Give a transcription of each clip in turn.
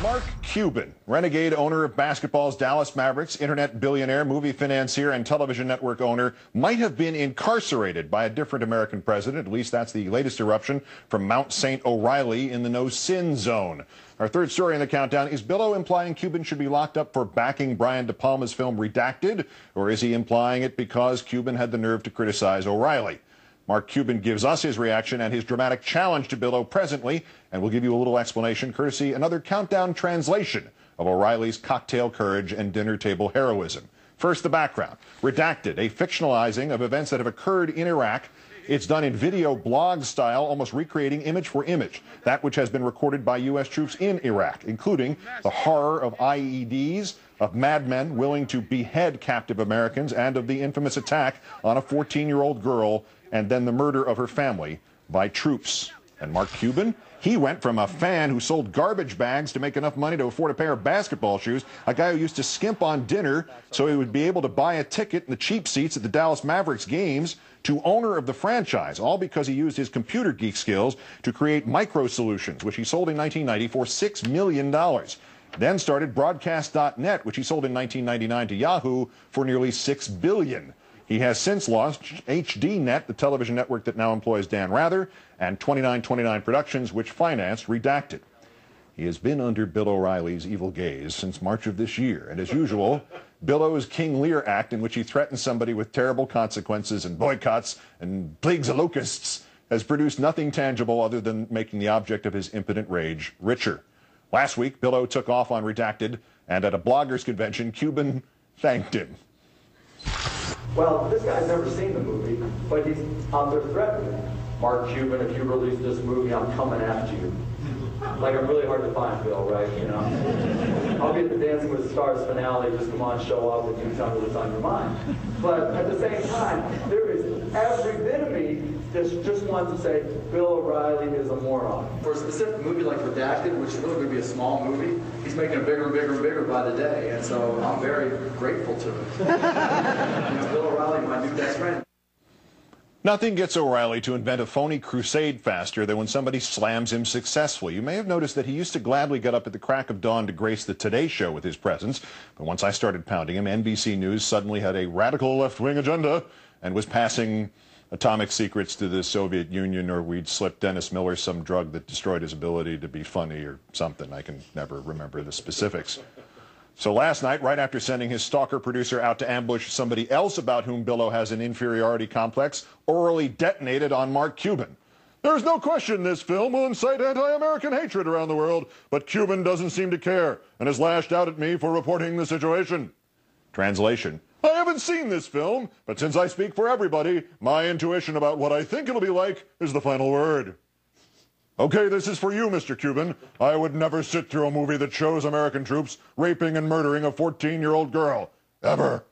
Mark Cuban, renegade owner of basketball's Dallas Mavericks, internet billionaire, movie financier, and television network owner, might have been incarcerated by a different American president. At least that's the latest eruption from Mount St. O'Reilly in the no-sin zone. Our third story in the countdown, is Billow implying Cuban should be locked up for backing Brian De Palma's film Redacted, or is he implying it because Cuban had the nerve to criticize O'Reilly? Mark Cuban gives us his reaction and his dramatic challenge to Billow presently, and we'll give you a little explanation courtesy another countdown translation of O'Reilly's cocktail courage and dinner table heroism. First, the background. Redacted, a fictionalizing of events that have occurred in Iraq. It's done in video blog style, almost recreating image for image that which has been recorded by U.S. troops in Iraq, including the horror of IEDs, of madmen willing to behead captive Americans, and of the infamous attack on a 14-year-old girl and then the murder of her family by troops. And Mark Cuban, he went from a fan who sold garbage bags to make enough money to afford a pair of basketball shoes, a guy who used to skimp on dinner so he would be able to buy a ticket in the cheap seats at the Dallas Mavericks games, to owner of the franchise, all because he used his computer geek skills to create micro solutions, which he sold in 1990 for $6 million. Then started Broadcast.net, which he sold in 1999 to Yahoo for nearly $6 billion. He has since launched HDNet, the television network that now employs Dan Rather, and 2929 Productions, which financed Redacted. He has been under Bill O'Reilly's evil gaze since March of this year, and as usual, Billow's King Lear act, in which he threatens somebody with terrible consequences and boycotts and plagues of locusts, has produced nothing tangible other than making the object of his impotent rage richer. Last week, Billow took off on Redacted, and at a bloggers convention, Cuban thanked him. Well, this guy's never seen the movie, but he's out there threatening. Mark Cuban, if you release this movie, I'm coming after you. Like, I'm really hard to find, Bill, right? You know, I'll be at the Dancing with the Stars finale. Just come on, show up, and you tell me what's on your mind. But at the same time, there is every bit of me that just wants to say Bill O'Reilly is a moron. For a specific movie like Redacted, which is really going to be a small movie, he's making it bigger and bigger and bigger by the day, and so I'm very grateful to him. You know, Bill O'Reilly, my new best friend. Nothing gets O'Reilly to invent a phony crusade faster than when somebody slams him successfully. You may have noticed that he used to gladly get up at the crack of dawn to grace the Today Show with his presence, but once I started pounding him, NBC News suddenly had a radical left-wing agenda and was passing atomic secrets to the Soviet Union, or we'd slipped Dennis Miller some drug that destroyed his ability to be funny or something. I can never remember the specifics. So last night, right after sending his stalker producer out to ambush somebody else about whom Billow has an inferiority complex, orally detonated on Mark Cuban. There's no question this film will incite anti-American hatred around the world, but Cuban doesn't seem to care and has lashed out at me for reporting the situation. Translation: I haven't seen this film, but since I speak for everybody, my intuition about what I think it'll be like is the final word. Okay, this is for you, Mr. Cuban. I would never sit through a movie that shows American troops raping and murdering a 14-year-old girl. Ever.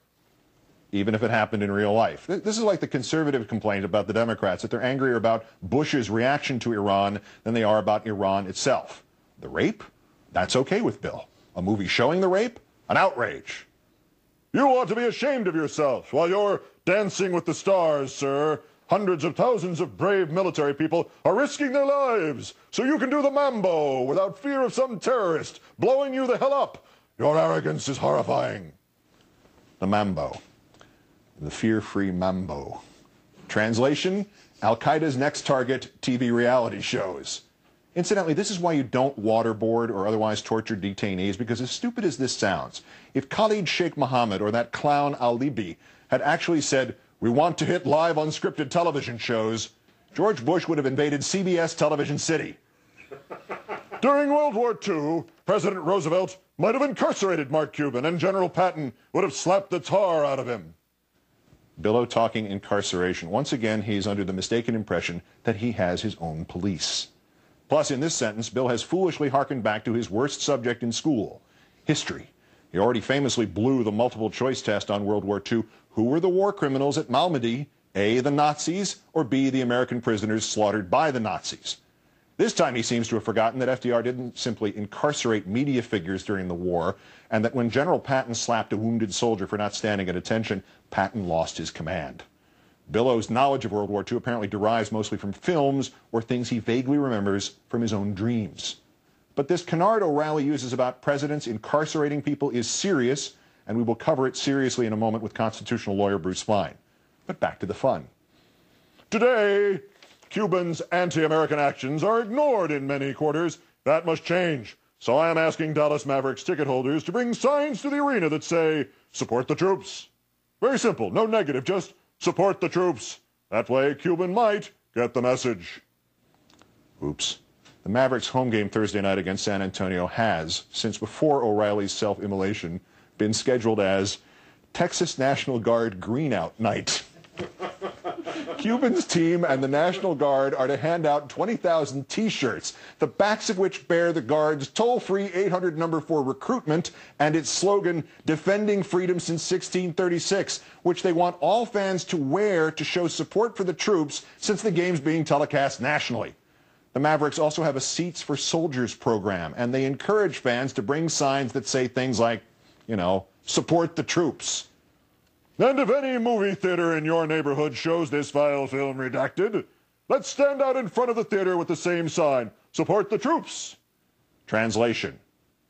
Even if it happened in real life. This is like the conservative complaint about the Democrats, that they're angrier about Bush's reaction to Iran than they are about Iran itself. The rape? That's okay with Bill. A movie showing the rape? An outrage. You ought to be ashamed of yourself while you're dancing with the stars, sir. Hundreds of thousands of brave military people are risking their lives so you can do the mambo without fear of some terrorist blowing you the hell up. Your arrogance is horrifying. The mambo. The fear-free mambo. Translation: Al-Qaeda's next target, TV reality shows. Incidentally, this is why you don't waterboard or otherwise torture detainees, because as stupid as this sounds, if Khalid Sheikh Mohammed or that clown Alibi had actually said, "We want to hit live unscripted television shows," George Bush would have invaded CBS Television City. During World War II, President Roosevelt might have incarcerated Mark Cuban, and General Patton would have slapped the tar out of him. Billow talking incarceration. Once again, he's under the mistaken impression that he has his own police. Plus, in this sentence, Bill has foolishly hearkened back to his worst subject in school, history. He already famously blew the multiple-choice test on World War II. Who were the war criminals at Malmedy? A, the Nazis, or B, the American prisoners slaughtered by the Nazis? This time he seems to have forgotten that FDR didn't simply incarcerate media figures during the war, and that when General Patton slapped a wounded soldier for not standing at attention, Patton lost his command. Billow's knowledge of World War II apparently derives mostly from films or things he vaguely remembers from his own dreams. But this canard O'Reilly uses about presidents incarcerating people is serious, and we will cover it seriously in a moment with constitutional lawyer Bruce Fein. But back to the fun. Today, Cuban's anti-American actions are ignored in many quarters. That must change. So I am asking Dallas Mavericks ticket holders to bring signs to the arena that say, support the troops. Very simple, no negative, just support the troops. That way, Cuban might get the message. Oops. The Mavericks' home game Thursday night against San Antonio has, since before O'Reilly's self-immolation, been scheduled as Texas National Guard Green-Out Night. Cuban's team and the National Guard are to hand out 20,000 T-shirts, the backs of which bear the Guard's toll-free 800 number for recruitment and its slogan, Defending Freedom Since 1636, which they want all fans to wear to show support for the troops since the game's being telecast nationally. The Mavericks also have a Seats for Soldiers program, and they encourage fans to bring signs that say things like, you know, support the troops. And if any movie theater in your neighborhood shows this vile film redacted, let's stand out in front of the theater with the same sign, support the troops. Translation.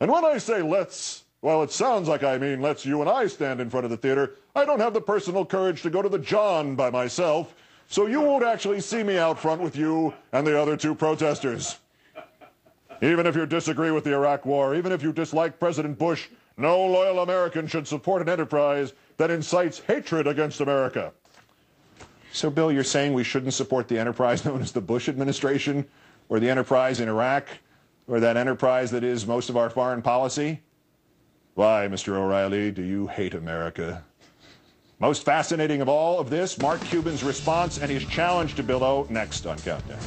And when I say let's, well, it sounds like I mean let's you and I stand in front of the theater. I don't have the personal courage to go to the John by myself, so you won't actually see me out front with you and the other two protesters. Even if you disagree with the Iraq War, even if you dislike President Bush, no loyal American should support an enterprise that incites hatred against America. So, Bill, you're saying we shouldn't support the enterprise known as the Bush administration, or the enterprise in Iraq, or that enterprise that is most of our foreign policy? Why, Mr. O'Reilly, do you hate America? Most fascinating of all of this, Mark Cuban's response and his challenge to Bill O. next on Countdown.